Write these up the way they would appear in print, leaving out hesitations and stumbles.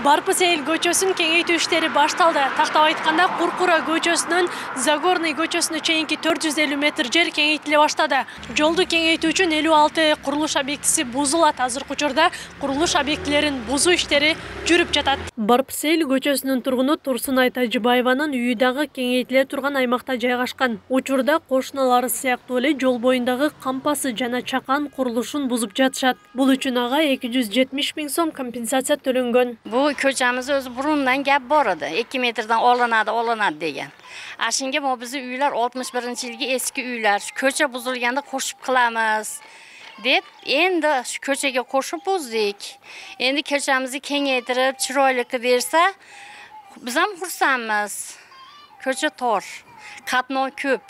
Барпысел көчөсүн кеңейтүү иштери башталды. Тактап айтканда, Куркура көчөсүнөн Загорный көчөсүнө чейинки 450 метр жер кеңейтиле баштады. Жолду кеңейтүү үчүн 56 курулуш объектиси бузулат. Азыркы учурда курулуш объектилерин бузуу иштери жүрүп жатат. Барпысел көчөсүнүн тургуну Турсунай Тажыбаеванын үйү дагы кеңейтиле турган аймакта жайгашкан. Учурда кошуналары сыяктуу эле жол боюндагы кампасы жана чакан курулушун бузуп жатышат. Бул үчүн ага 270 000 сом компенсация төлөнгөн. Köçemiz özü burundan gap bor edi. 2 metrden olanadi degan. Aşinga bu bizi uylar 61-yilgi eski uylar. Köçe buzulganda qo'shib qilamiz deb endi shu ko'chaga qo'shib buzdik. Endi ko'chamizni kengaytirib, chiroyli qilib bersa, biz ham xursandmiz. Ko'cha tor, qatnov ko'p.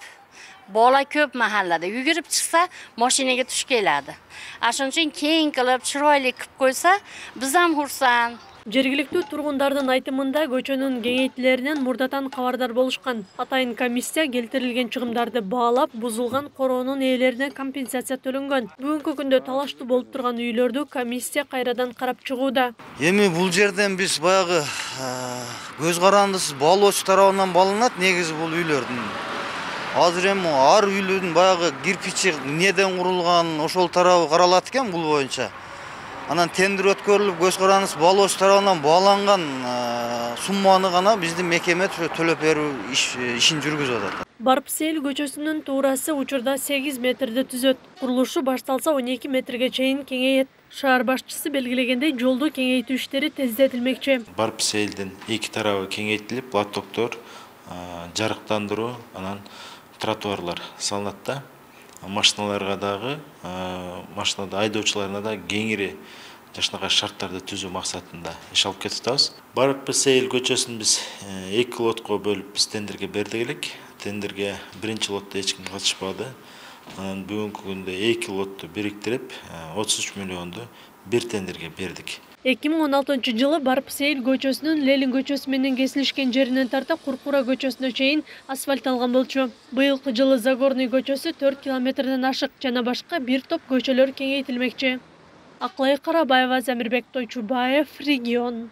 Bola ko'p mahallada yugurib chiqsa, mashinaga tush keladi. Shuning uchun keng qilib, chiroyli qilib qo'ysa, biz ham xursand. Жергиликтүү тургундардын айтымында көчөнүн кеңейтилеринен мурдатан кабардар болушкан. Атайын комиссия келтирилген чыгымдарды баалап, бузулган короонун ээлерине компенсация төлөнгөн. Бүгүнкү күндө талаштуу болуп турган үйлөрдү комиссия кайрадан карап чыгууда. Эми бул жерден биз баягы көз карандысыз баалоочу тарабынан бааланат негизи бул үйлөрдүн. Азыр эми ар үйлөрдүн баягы кирпичи эмнеден курулган ошол тарабы каралат экен бул боюнча. Анан тендер өткөрүлүп, көз карандысыз баалоочу тарабынан бааланган сумманы гана биздин мекеме төлөп берүү ишин жүргүзүп атат. Барпысел көчөсүнүн туурасы учурда 8 метрди түзөт. Курулушу башталса 12 метрге чейин кеңейет. Шаар башчысы белгилегендей, жолду кеңейтүү иштери тездетилмекчи. Барпыселдин эки тарабы кеңейтилип, лотоктор, жарыктандыруу, анан тротуарлар салынат да. Машиналарга дагы, машинада айдоочуларына да кеңири жашынакай шарттарды түзүү максатында иш алып кетип атабыз. Барпысел көчөсүн биз 2 лотко бөлүп биз тендерге бердик элек. Тендерге биринчи лотто эч ким катышпады. Анан бүгүнкү күндө 2 лотту бириктирип 33 миллионду бир тендерге бердик. 2016 жылы Барпысел көчөсүнүн Ленин көчөсү менен кесилишкен жеринен тарта Куркура көчөсүнө чейин асфальт алган болчу. Быйылкы жылы Загорный көчөсү 4 километрден ашык жана башка бир топ көчөлөр кеңейтилмекчи. Акылай Карабаева, Замирбек Тойчубаев, Регион.